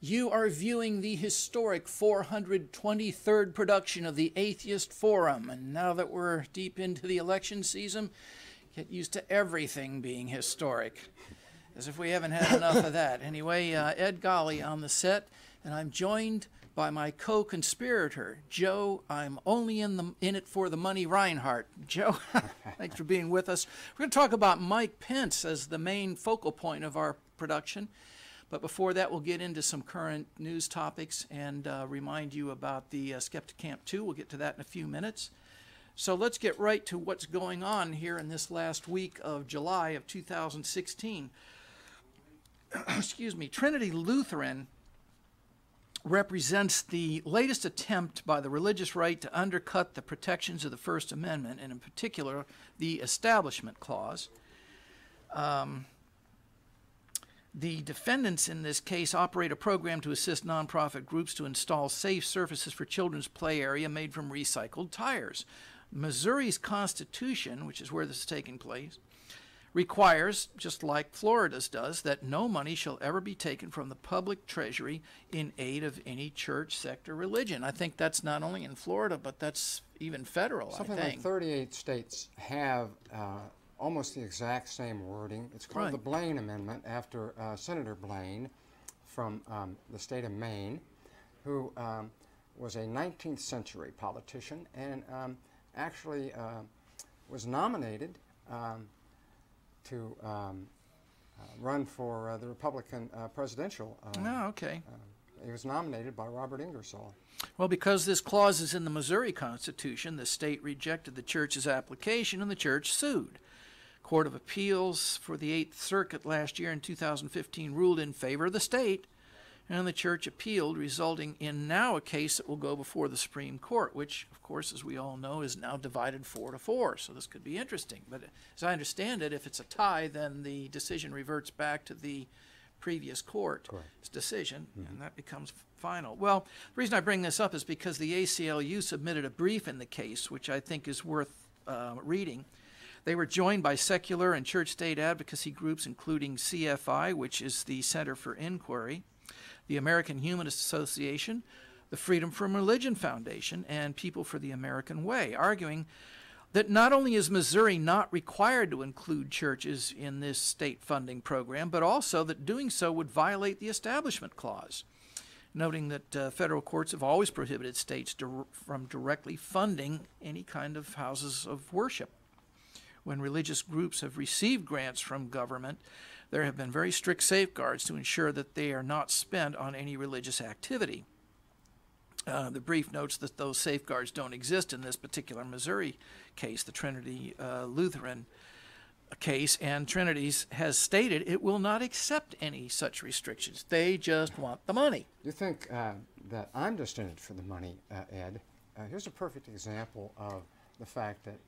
You are viewing the historic 423rd production of the Atheist Forum, and now that we're deep into the election season, get used to everything being historic, as if we haven't had enough of that. Anyway, Ed Golly on the set, and I'm joined by my co-conspirator, Joe. I'm only in it for the money, Reinhardt. Joe, thanks for being with us. We're going to talk about Mike Pence as the main focal point of our production. But before that, we'll get into some current news topics and remind you about the Skeptic Camp 2. We'll get to that in a few minutes. So let's get right to what's going on here in this last week of July of 2016. Excuse me. Trinity Lutheran represents the latest attempt by the religious right to undercut the protections of the First Amendment, and in particular, the Establishment Clause. The defendants in this case operate a program to assist nonprofit groups to install safe surfaces for children's play area made from recycled tires. Missouri's Constitution, which is where this is taking place, requires, just like Florida's does, that no money shall ever be taken from the public treasury in aid of any church, sect, or religion. I think that's not only in Florida, but that's even federal, I think. Something like 38 states have almost the exact same wording. It's called the Blaine Amendment, after Senator Blaine from the state of Maine, who was a 19th century politician and actually was nominated to run for the Republican presidential. He was nominated by Robert Ingersoll. Well, because this clause is in the Missouri Constitution, the state rejected the church's application and the church sued. Court of Appeals for the 8th Circuit last year in 2015 ruled in favor of the state, and the church appealed, resulting in now a case that will go before the Supreme Court, which, of course, as we all know, is now divided 4-4. So this could be interesting. But as I understand it, if it's a tie, then the decision reverts back to the previous court's decision, and that becomes final. Well, the reason I bring this up is because the ACLU submitted a brief in the case, which I think is worth reading. They were joined by secular and church-state advocacy groups, including CFI, which is the Center for Inquiry, the American Humanist Association, the Freedom from Religion Foundation, and People for the American Way, arguing that not only is Missouri not required to include churches in this state funding program, but also that doing so would violate the Establishment Clause, noting that federal courts have always prohibited states from directly funding any kind of houses of worship. When religious groups have received grants from government, there have been very strict safeguards to ensure that they are not spent on any religious activity. The brief notes that those safeguards don't exist in this particular Missouri case, the Trinity Lutheran case, and Trinity's has stated it will not accept any such restrictions. They just want the money. You think that I'm just in it for the money, Ed? Here's a perfect example of the fact that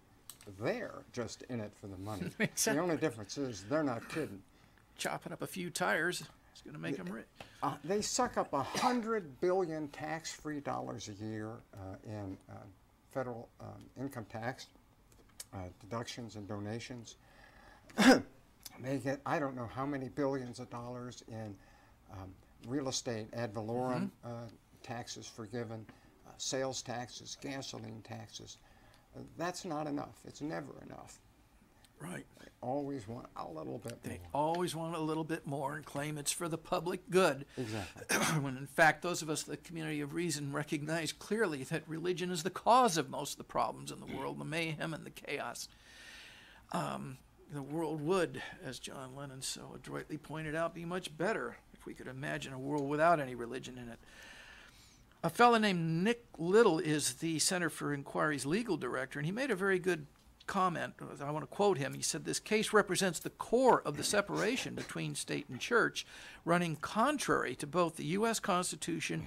they're just in it for the money. Exactly. The only difference is they're not kidding. Chopping up a few tires is going to make them rich. They suck up 100 billion tax-free dollars a year in federal income tax deductions and donations. They get, I don't know how many billions of dollars in real estate ad valorem taxes forgiven, sales taxes, gasoline taxes. That's not enough. It's never enough. Right. They always want a little bit more. They always want a little bit more and claim it's for the public good. Exactly. When in fact, those of us in the community of reason recognize clearly that religion is the cause of most of the problems in the world, the mayhem and the chaos. The world would, as John Lennon so adroitly pointed out, be much better if we could imagine a world without any religion in it. A fellow named Nick Little is the Center for Inquiry's legal director, and he made a very good comment. I want to quote him. He said, "This case represents the core of the separation between state and church, running contrary to both the U.S. Constitution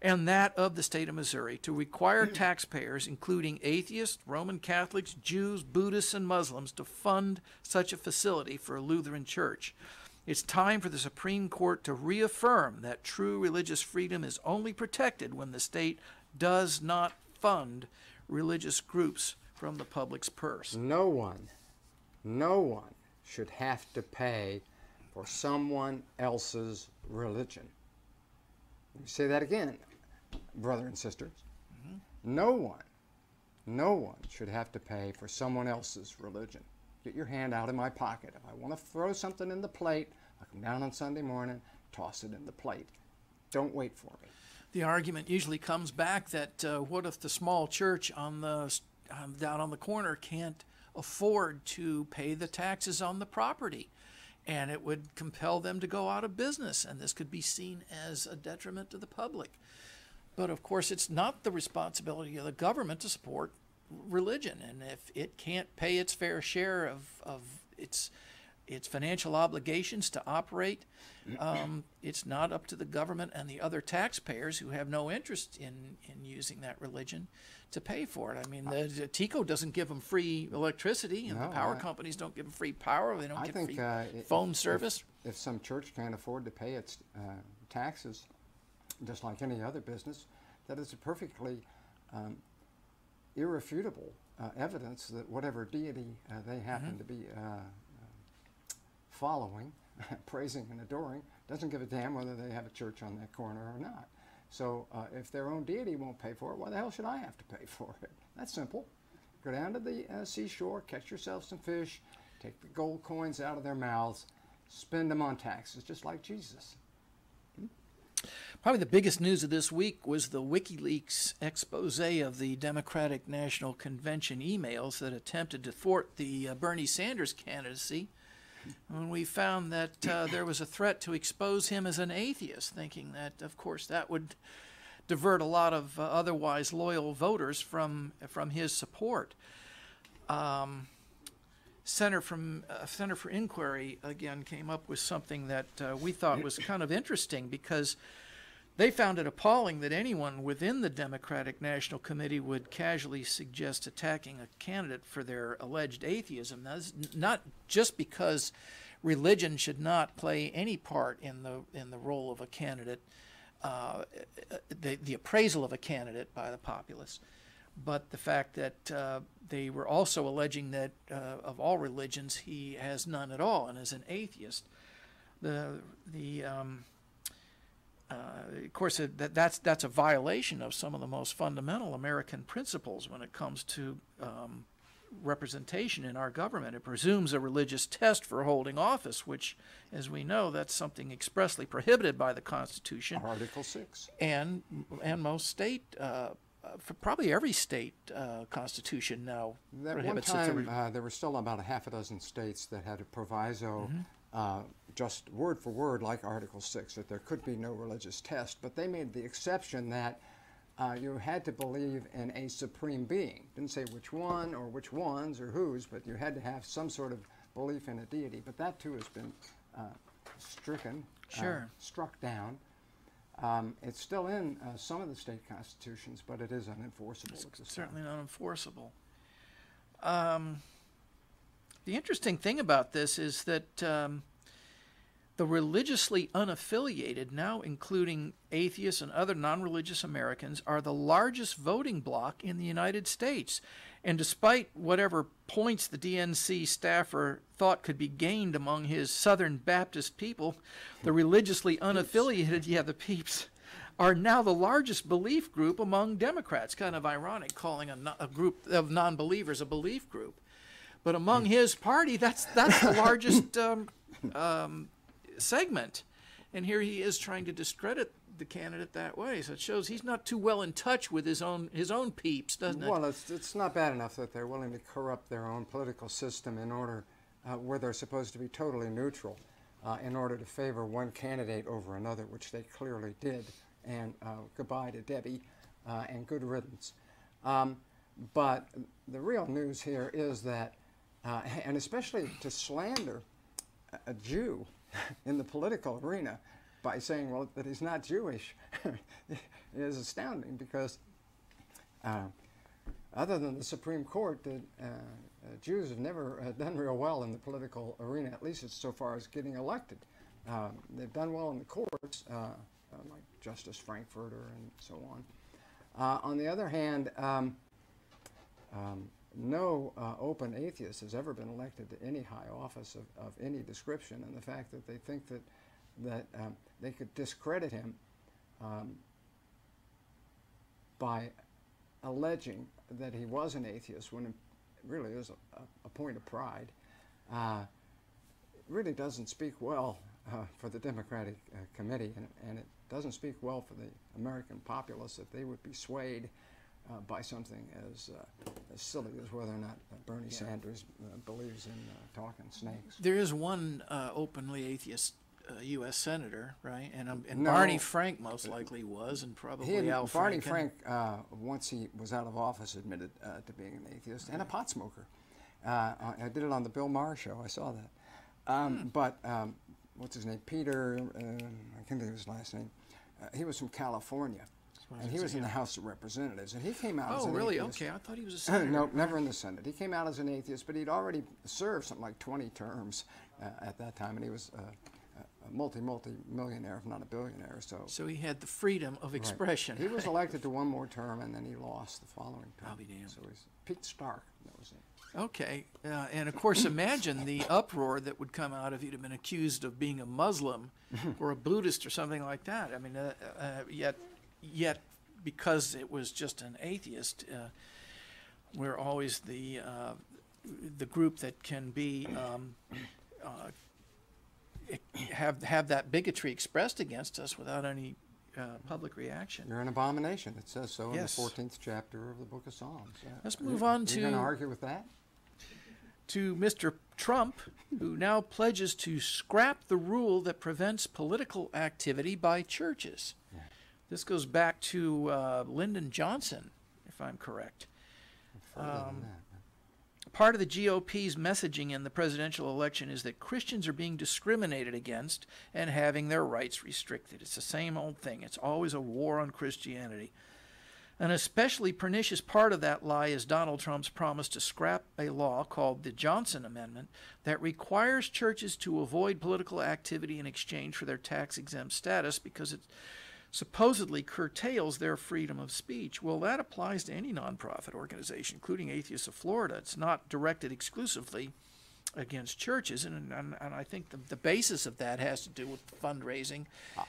and that of the state of Missouri, to require taxpayers, including atheists, Roman Catholics, Jews, Buddhists, and Muslims, to fund such a facility for a Lutheran church. It's time for the Supreme Court to reaffirm that true religious freedom is only protected when the state does not fund religious groups from the public's purse." No one should have to pay for someone else's religion. Let me say that again, brother and sisters. Mm-hmm. No one should have to pay for someone else's religion. Get your hand out of my pocket. If I want to throw something in the plate, I'll come down on Sunday morning, toss it in the plate. Don't wait for me. The argument usually comes back that what if the small church on the down on the corner can't afford to pay the taxes on the property, and it would compel them to go out of business, and this could be seen as a detriment to the public. But of course, it's not the responsibility of the government to support religion, and if it can't pay its fair share of its financial obligations to operate, it's not up to the government and the other taxpayers who have no interest in using that religion to pay for it. I mean, the TICO doesn't give them free electricity, and the power companies don't give them free power. They don't get free phone service. If some church can't afford to pay its taxes, just like any other business, that is a perfectly irrefutable evidence that whatever deity they happen to be following, praising and adoring, doesn't give a damn whether they have a church on that corner or not. So if their own deity won't pay for it, why the hell should I have to pay for it? That's simple. Go down to the seashore, catch yourself some fish, take the gold coins out of their mouths, spend them on taxes, just like Jesus. Probably the biggest news of this week was the WikiLeaks expose of the Democratic National Convention emails that attempted to thwart the Bernie Sanders candidacy, when we found that there was a threat to expose him as an atheist, thinking that, of course, that would divert a lot of otherwise loyal voters from his support. Center for Inquiry, again, came up with something that we thought was kind of interesting, because they found it appalling that anyone within the Democratic National Committee would casually suggest attacking a candidate for their alleged atheism. That's not just because religion should not play any part in the role of a candidate, the appraisal of a candidate by the populace, but the fact that they were also alleging that of all religions he has none at all and is an atheist. Of course, that's a violation of some of the most fundamental American principles when it comes to representation in our government. It presumes a religious test for holding office, which, as we know, that's something expressly prohibited by the Constitution. Article 6. And most state, for probably every state constitution now prohibits it. At one time, there were still about a half a dozen states that had a proviso, just word for word, like Article 6, that there could be no religious test, but they made the exception that you had to believe in a supreme being. Didn't say which one or which ones or whose, but you had to have some sort of belief in a deity. But that too has been struck down. It's still in some of the state constitutions, but it is unenforceable. It's certainly not enforceable. The interesting thing about this is that the religiously unaffiliated, now including atheists and other non-religious Americans, are the largest voting bloc in the United States. And despite whatever points the DNC staffer thought could be gained among his Southern Baptist people, the religiously unaffiliated, the peeps, are now the largest belief group among Democrats. Kind of ironic calling a group of non-believers a belief group. But among his party, that's the largest segment. And here he is trying to discredit the candidate that way. So it shows he's not too well in touch with his own peeps, doesn't it? Well, it's not bad enough that they're willing to corrupt their own political system in order, where they're supposed to be totally neutral, in order to favor one candidate over another, which they clearly did. And goodbye to Debbie, and good riddance. But the real news here is that, and especially to slander a Jew in the political arena by saying, well, that he's not Jewish is astounding, because other than the Supreme Court, Jews have never done real well in the political arena, at least so far as getting elected. They've done well in the courts, like Justice Frankfurter and so on. On the other hand, no open atheist has ever been elected to any high office of any description, and the fact that they think that they could discredit him by alleging that he was an atheist when it really is a point of pride, really doesn't speak well for the Democratic Committee, and it doesn't speak well for the American populace that they would be swayed by something as silly as whether or not Bernie Sanders believes in talking snakes. There is one openly atheist U.S. senator, right? And No. Barney Frank most likely was, and probably Al Barney Franken. Frank, once he was out of office, admitted to being an atheist and a pot smoker. I did it on the Bill Maher show. I saw that. But what's his name? Peter, I can't think of his last name. He was from California, and he was in the House of Representatives, and he came out as an really? atheist. Okay, I thought he was a senator. No, never in the Senate. He came out as an atheist, but he'd already served something like 20 terms at that time, and he was a multi-millionaire, if not a billionaire. So he had the freedom of expression. He was elected to one more term, and then he lost the following term. I'll be damned. So he's Pete Stark. That was it. Okay, and of course, imagine the uproar that would come out if he'd have been accused of being a Muslim or a Buddhist or something like that. I mean, yet because it was just an atheist, we're always the group that can be have that bigotry expressed against us without any public reaction. You're an abomination. It says so Yes. in the 14th chapter of the Book of Psalms. Let's move on You're going to argue with that? to Mr. Trump, who now pledges to scrap the rule that prevents political activity by churches. Yeah. This goes back to Lyndon Johnson, if I'm correct. Further than that. Part of the GOP's messaging in the presidential election is that Christians are being discriminated against and having their rights restricted. It's the same old thing. It's always a war on Christianity. An especially pernicious part of that lie is Donald Trump's promise to scrap a law called the Johnson Amendment that requires churches to avoid political activity in exchange for their tax-exempt status because it supposedly curtails their freedom of speech. Well, that applies to any nonprofit organization, including Atheists of Florida. It's not directed exclusively against churches, and I think the basis of that has to do with fundraising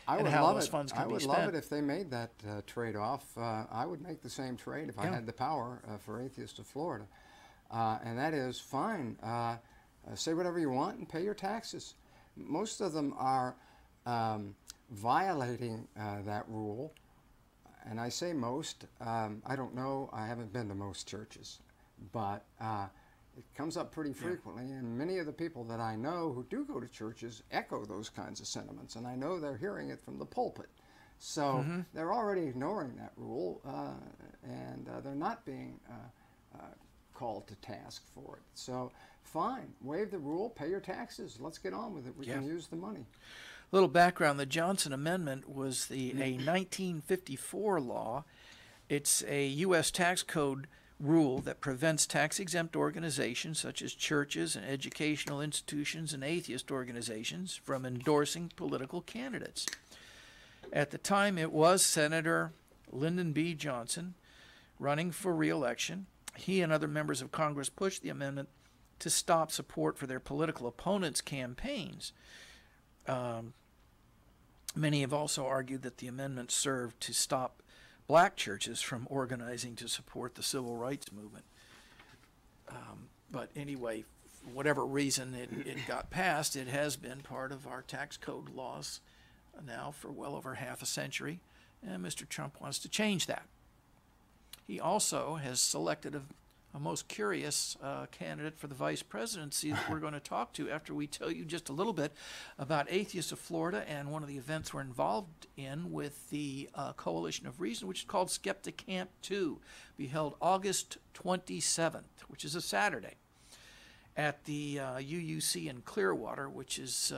and how those funds can be spent. I would love it if they made that trade-off. I would make the same trade if I had the power for Atheists of Florida. And that is, fine, say whatever you want and pay your taxes. Most of them are violating that rule, and I say most. I don't know. I haven't been to most churches, but it comes up pretty frequently, and many of the people that I know who do go to churches echo those kinds of sentiments, and I know they're hearing it from the pulpit. So they're already ignoring that rule, and they're not being called to task for it. So fine, waive the rule, pay your taxes. Let's get on with it. We can use the money. Little background, the Johnson Amendment was a 1954 law. It's a U.S. tax code rule that prevents tax-exempt organizations such as churches and educational institutions and atheist organizations from endorsing political candidates. At the time, it was Senator Lyndon B. Johnson running for re-election. He and other members of Congress pushed the amendment to stop support for their political opponents' campaigns. Many have also argued that the amendment served to stop black churches from organizing to support the civil rights movement. But anyway, for whatever reason it got passed, it has been part of our tax code laws now for well over half a century, and Mr. Trump wants to change that. He also has selected a most curious candidate for the vice presidency that we're going to talk to after we tell you just a little bit about Atheists of Florida and one of the events we're involved in with the Coalition of Reason, which is called Skeptic Camp 2, be held August 27th, which is a Saturday, at the UUC in Clearwater, which is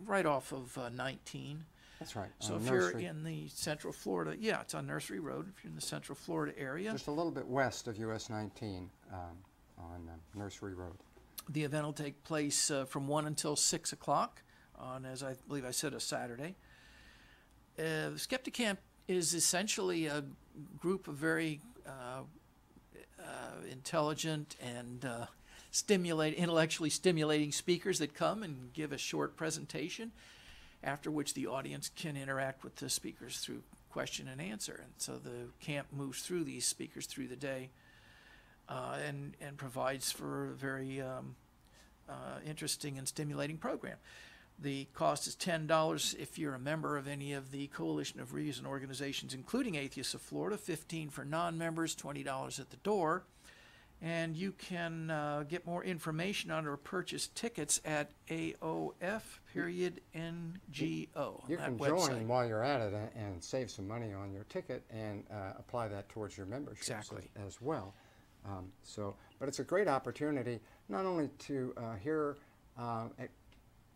right off of 19. That's right. So if you're in the Central Florida, it's on Nursery Road, if you're in the Central Florida area. Just a little bit west of US 19 on Nursery Road. The event will take place from 1 until 6 o'clock on, as I believe I said, a Saturday. Skeptic Camp is essentially a group of very intelligent and intellectually stimulating speakers that come and give a short presentation. after which the audience can interact with the speakers through question and answer. And so the camp moves through these speakers through the day and provides for a very interesting and stimulating program. The cost is $10 if you're a member of any of the Coalition of Reason organizations, including Atheists of Florida, $15 for non-members, $20 at the door. And you can get more information on or purchase tickets at AOF.NGO. You can join while you're at it and save some money on your ticket and apply that towards your membership as well. But it's a great opportunity not only to hear at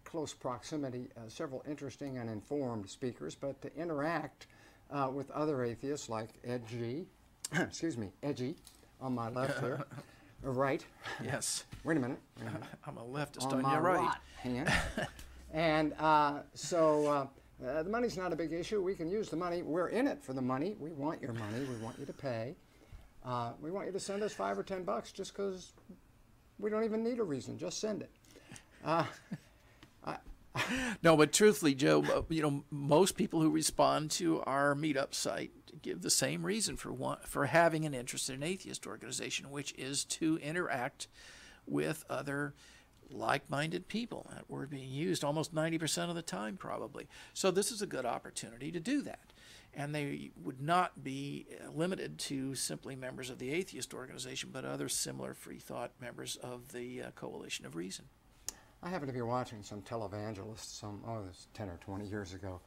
close proximity several interesting and informed speakers, but to interact with other atheists like Edgy on my left here, or right. Yes. Wait a minute. I'm a leftist on your right. Hand. And the money's not a big issue. We can use the money. We're in it for the money. We want your money. We want you to pay. We want you to send us $5 or $10 just because we don't even need a reason. Just send it. No, but truthfully, Joe, most people who respond to our meetup site give the same reason for having an interest in an atheist organization, which is to interact with other like-minded people. That word being used almost 90% of the time, probably. So this is a good opportunity to do that. And they would not be limited to simply members of the atheist organization, but other similar free thought members of the Coalition of Reason. I happened to be watching some televangelist this 10 or 20 years ago,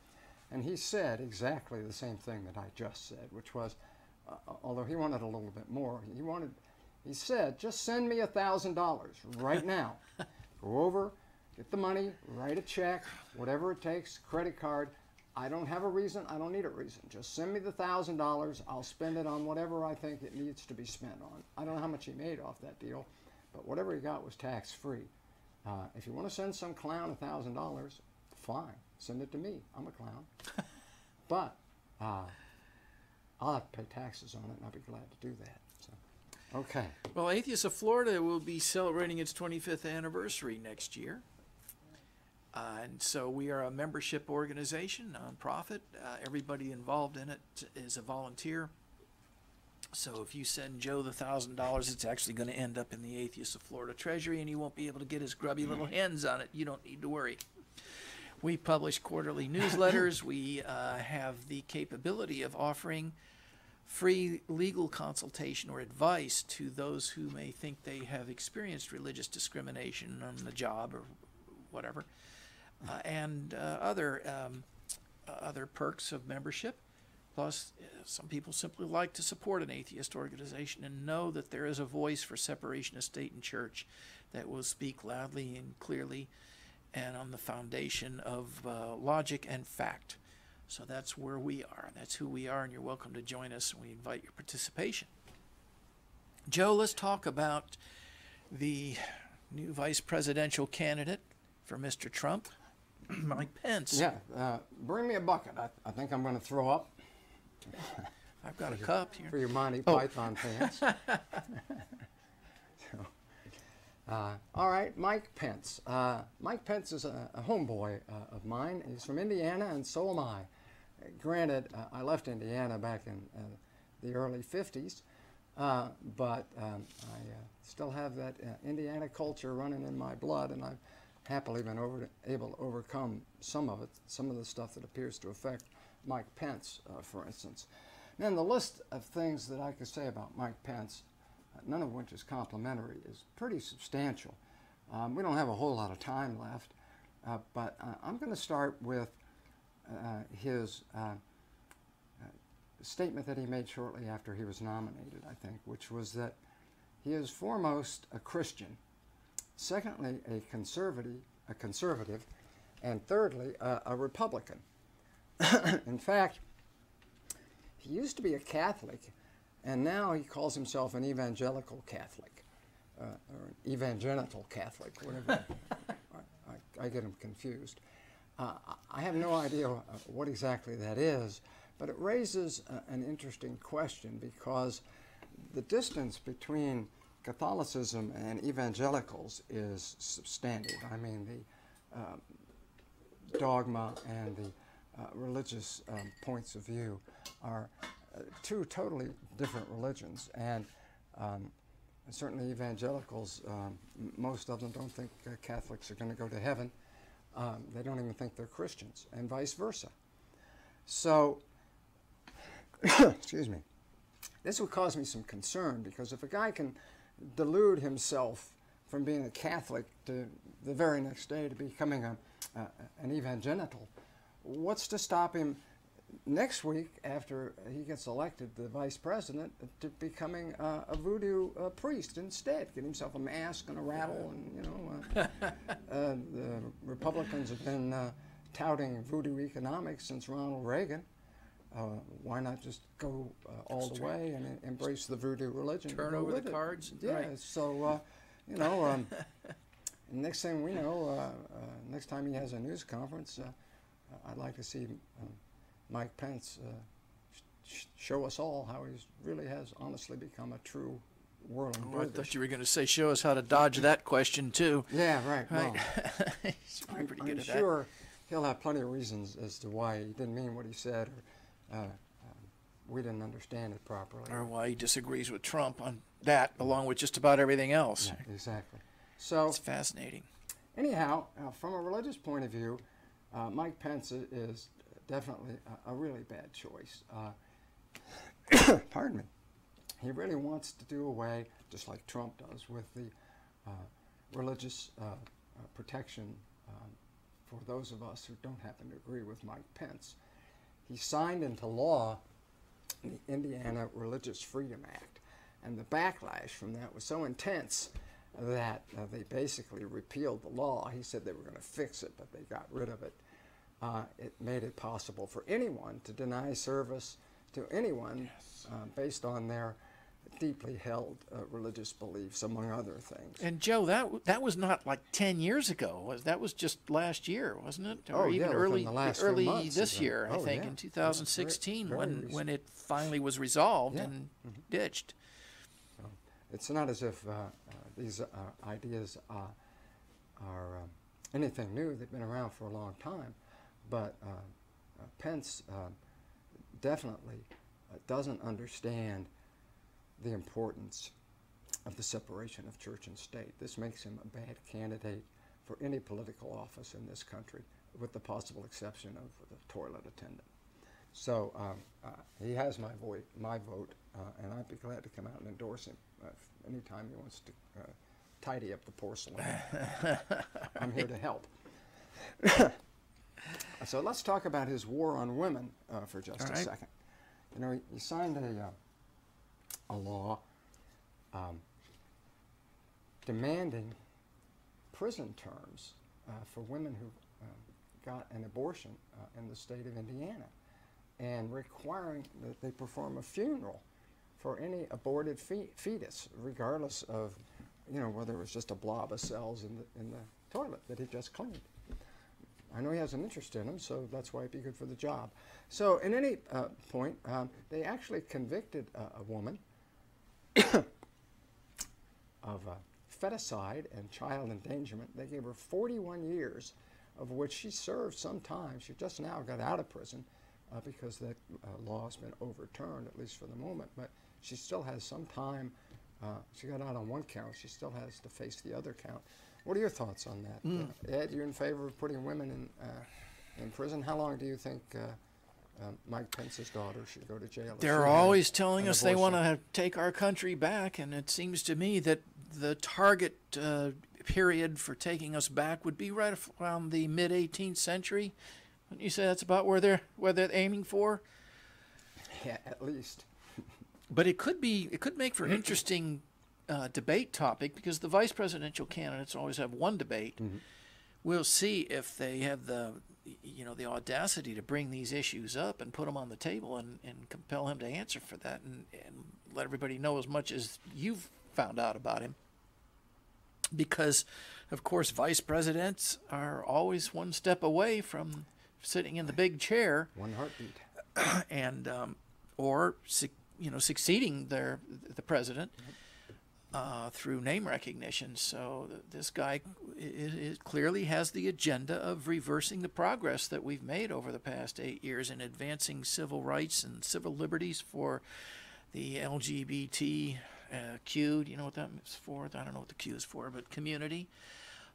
and he said exactly the same thing that I just said, which was, although he wanted a little bit more, he said, just send me $1,000 right now. Go over, get the money, write a check, whatever it takes, credit card. I don't have a reason. I don't need a reason. Just send me the $1,000. I'll spend it on whatever I think it needs to be spent on. I don't know how much he made off that deal, but whatever he got was tax-free. If you want to send some clown $1,000, fine. Send it to me. I'm a clown. But I'll have to pay taxes on it, and I'll be glad to do that. So, okay. Well, Atheists of Florida will be celebrating its 25th anniversary next year. And so we are a membership organization, nonprofit. Everybody involved in it is a volunteer. So if you send Joe the $1,000, it's actually going to end up in the Atheists of Florida Treasury, and he won't be able to get his grubby little hands on it. You don't need to worry. We publish quarterly newsletters. We have the capability of offering free legal consultation or advice to those who may think they have experienced religious discrimination on the job or whatever, and other perks of membership. Plus, some people simply like to support an atheist organization and know that there is a voice for separation of state and church that will speak loudly and clearly and on the foundation of logic and fact. So that's where we are. That's who we are, and you're welcome to join us, and we invite your participation. Joe, let's talk about the new vice presidential candidate for Mr. Trump, Mike Pence. Yeah, bring me a bucket. I think I'm going to throw up. I've got a cup here. For your Monty Python fans. All right, Mike Pence. Mike Pence is a homeboy of mine. He's from Indiana, and so am I. Granted, I left Indiana back in the early 50s, but I still have that Indiana culture running in my blood, and I've happily been able to overcome some of it, some of the stuff that appears to affect Mike Pence, for instance. Then the list of things that I could say about Mike Pence, none of which is complimentary, is pretty substantial. We don't have a whole lot of time left, but I'm going to start with his statement that he made shortly after he was nominated, I think, which was that he is foremost a Christian, secondly a conservative, and thirdly a Republican. In fact, he used to be a Catholic, and now he calls himself an evangelical Catholic, or an evangelical Catholic, whatever. I get him confused. I have no idea what exactly that is, but it raises an interesting question, because the distance between Catholicism and evangelicals is substantive. I mean, dogma and the religious points of view are two totally different religions. And certainly evangelicals, most of them don't think Catholics are going to go to heaven. They don't even think they're Christians, and vice versa. So, excuse me, this would cause me some concern, because if a guy can delude himself from being a Catholic to the very next day to becoming an evangelical, what's to stop him next week, after he gets elected the vice president, to becoming a voodoo priest instead? Get himself a mask and a rattle, and the Republicans have been touting voodoo economics since Ronald Reagan. Why not just go all the way and embrace the voodoo religion? Turn over the cards. Yeah. Right. So next thing we know, next time he has a news conference, I'd like to see Mike Pence show us all how he really has honestly become a true whirling I dervish. thought you were going to say, show us how to dodge that question, too. Yeah, right. Right. Well, He's pretty good I'm at sure he'll have plenty of reasons as to why he didn't mean what he said, or we didn't understand it properly. that. Or why he disagrees with Trump on that, along with just about everything else. Yeah, exactly. So, It's fascinating. anyhow, from a religious point of view, Mike Pence is definitely a really bad choice. Pardon me. He really wants to do away, just like Trump does, with the religious protection for those of us who don't happen to agree with Mike Pence. He signed into law the Indiana Religious Freedom Act, and the backlash from that was so intense that they basically repealed the law. He said they were going to fix it, but they got rid of it. It made it possible for anyone to deny service to anyone based on their deeply held religious beliefs, among other things. And Joe, that was not like 10 years ago. That was just last year, wasn't it? Oh, Or even yeah, early, within the last few early months, this even. year, I Oh, think, yeah. in 2016, Very when recent. it finally was resolved Yeah. and ditched. It's not as if these ideas are anything new. They've been around for a long time. But Pence definitely doesn't understand the importance of the separation of church and state. This makes him a bad candidate for any political office in this country, with the possible exception of the toilet attendant. So he has my vote, and I'd be glad to come out and endorse him anytime he wants to tidy up the porcelain. I'm here to help. So let's talk about his war on women for just a second. You know, he signed a law demanding prison terms for women who got an abortion in the state of Indiana, and requiring that they perform a funeral for any aborted fetus, regardless of, whether it was just a blob of cells in the toilet that he just cleaned. I know he has an interest in them, so that's why it'd be good for the job. So at any point, they actually convicted a woman of feticide and child endangerment. They gave her 41 years, of which she served some time. She just now got out of prison because that law has been overturned, at least for the moment. But she still has some time. She got out on one count. She still has to face the other count. What are your thoughts on that? Ed, you're in favor of putting women in prison? How long do you think Mike Pence's daughter should go to jail? They're always telling us they want to take our country back, and it seems to me that the target period for taking us back would be right around the mid-18th century. Wouldn't you say that's about where they're aiming for? Yeah, at least. But it could make for an interesting debate topic, because the vice presidential candidates always have one debate. Mm-hmm. We'll see if they have the audacity to bring these issues up and put them on the table and compel him to answer for that, and let everybody know as much as you've found out about him. Because, of course, vice presidents are always one step away from sitting in the big chair. One heartbeat. And or succeeding the president. through name recognition. So this guy clearly has the agenda of reversing the progress that we've made over the past 8 years in advancing civil rights and civil liberties for the LGBT Q. Do you know what that's for? I don't know what the Q is for, but community.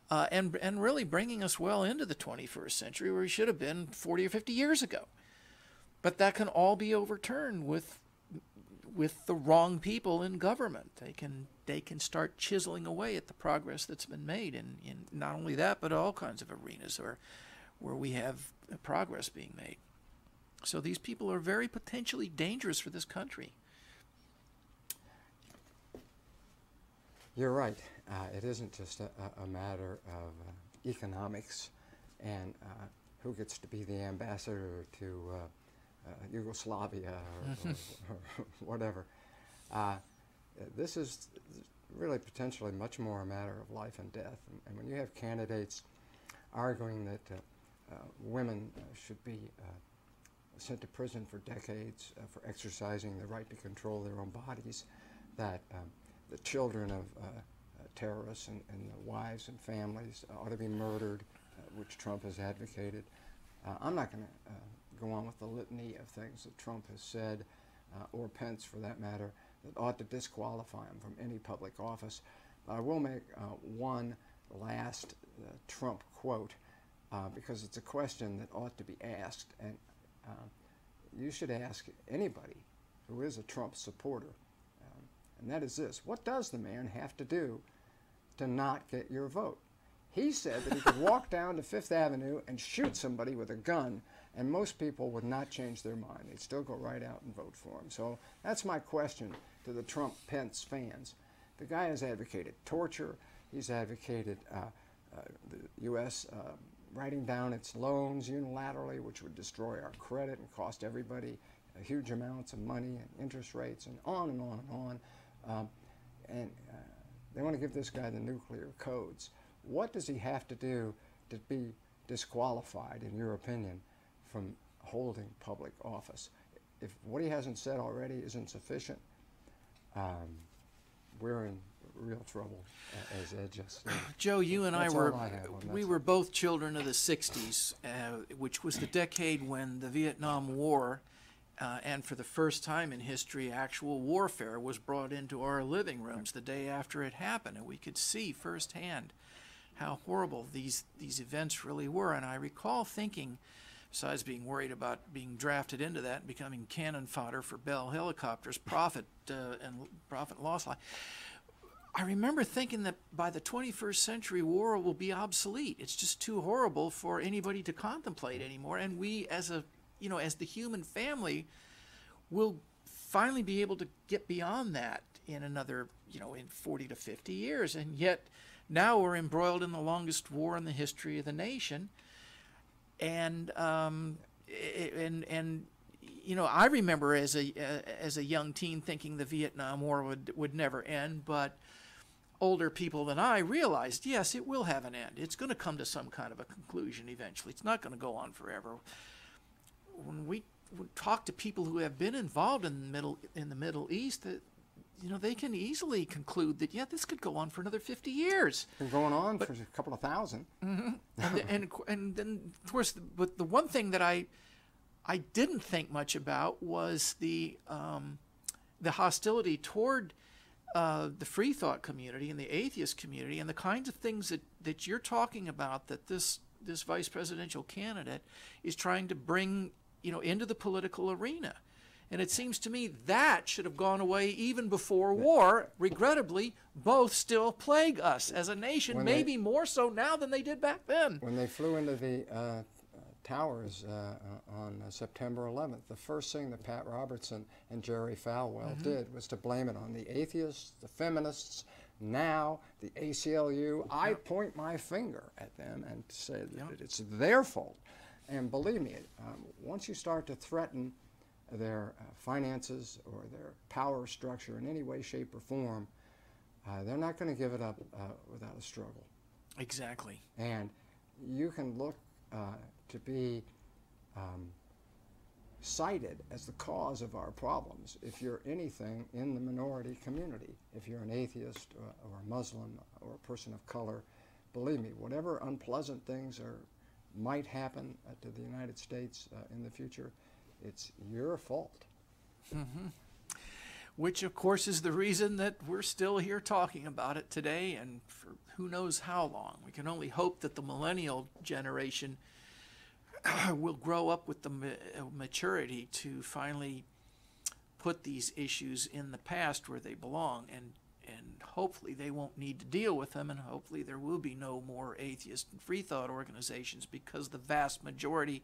And really bringing us well into the 21st century where we should have been 40 or 50 years ago. But that can all be overturned with the wrong people in government. They can start chiseling away at the progress that's been made in not only that, but all kinds of arenas where we have progress being made. So these people are very potentially dangerous for this country. You're right. It isn't just a matter of economics and who gets to be the ambassador to Yugoslavia or whatever. This is really potentially much more a matter of life and death. And when you have candidates arguing that women should be sent to prison for decades for exercising the right to control their own bodies, that the children of terrorists and the wives and families ought to be murdered, which Trump has advocated. I'm not going to go on with the litany of things that Trump has said, or Pence for that matter, that ought to disqualify him from any public office. I will make one last Trump quote, because it's a question that ought to be asked, and you should ask anybody who is a Trump supporter, and that is this: what does the man have to do to not get your vote? He said that he could walk down to Fifth Avenue and shoot somebody with a gun, and most people would not change their mind. They'd still go right out and vote for him. So that's my question to the Trump-Pence fans. The guy has advocated torture. He's advocated the U.S. Writing down its loans unilaterally, which would destroy our credit and cost everybody huge amounts of money and interest rates and on and on and on. They want to give this guy the nuclear codes. What does he have to do to be disqualified, in your opinion, from holding public office? If what he hasn't said already isn't sufficient, we're in real trouble, as Ed just said. Joe, you and That's I we were both children of the 60s, which was the decade when the Vietnam War, and for the first time in history, actual warfare was brought into our living rooms the day after it happened, and we could see firsthand how horrible these events really were. And I recall thinking, besides being worried about being drafted into that and becoming cannon fodder for Bell helicopters, profit and loss line, I remember thinking that by the 21st century, war will be obsolete. It's just too horrible for anybody to contemplate anymore. And we, as the human family, will finally be able to get beyond that in another, in 40 to 50 years. And yet now we're embroiled in the longest war in the history of the nation. And I remember as a young teen thinking the Vietnam War would never end, but older people than I realized, yes, it will have an end. It's going to come to some kind of a conclusion eventually. It's not going to go on forever. When we talk to people who have been involved in the Middle East, they can easily conclude that, this could go on for another 50 years. It's been going on for a couple of thousand. Mm-hmm. and then, of course, but the one thing that I didn't think much about was the hostility toward the free thought community and the atheist community, and the kinds of things that you're talking about that this vice presidential candidate is trying to bring into the political arena. And it seems to me that should have gone away even before war. Regrettably, both still plague us as a nation, maybe more so now than they did back then. When they flew into the towers on September 11th, the first thing that Pat Robertson and Jerry Falwell did was to blame it on the atheists, the feminists, now the ACLU. I point my finger at them and say that it's their fault. And believe me, once you start to threaten their finances or their power structure in any way, shape, or form, they're not going to give it up without a struggle. Exactly. And you can look to be cited as the cause of our problems if you're anything in the minority community. If you're an atheist or a Muslim or a person of color, believe me, whatever unpleasant things might happen to the United States in the future, it's your fault. Mm-hmm. Which, of course, is the reason that we're still here talking about it today and for who knows how long. We can only hope that the millennial generation will grow up with the maturity to finally put these issues in the past where they belong, and hopefully they won't need to deal with them, and hopefully there will be no more atheist and free thought organizations, because the vast majority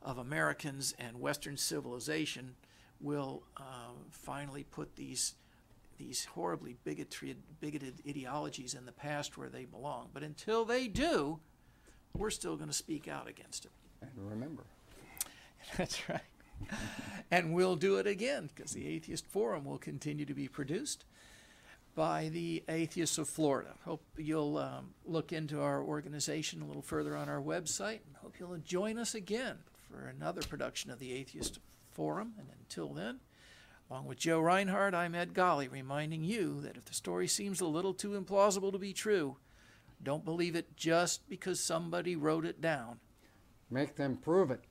of Americans and Western civilization will finally put these horribly bigoted ideologies in the past where they belong. But until they do, we're still going to speak out against it. And remember. That's right. And we'll do it again, because the Atheist Forum will continue to be produced by the Atheists of Florida. Hope you'll look into our organization a little further on our website, and hope you'll join us again for another production of the Atheist Forum. And until then, along with Joe Reinhardt, I'm Ed Golly, reminding you that if the story seems a little too implausible to be true, don't believe it just because somebody wrote it down. Make them prove it.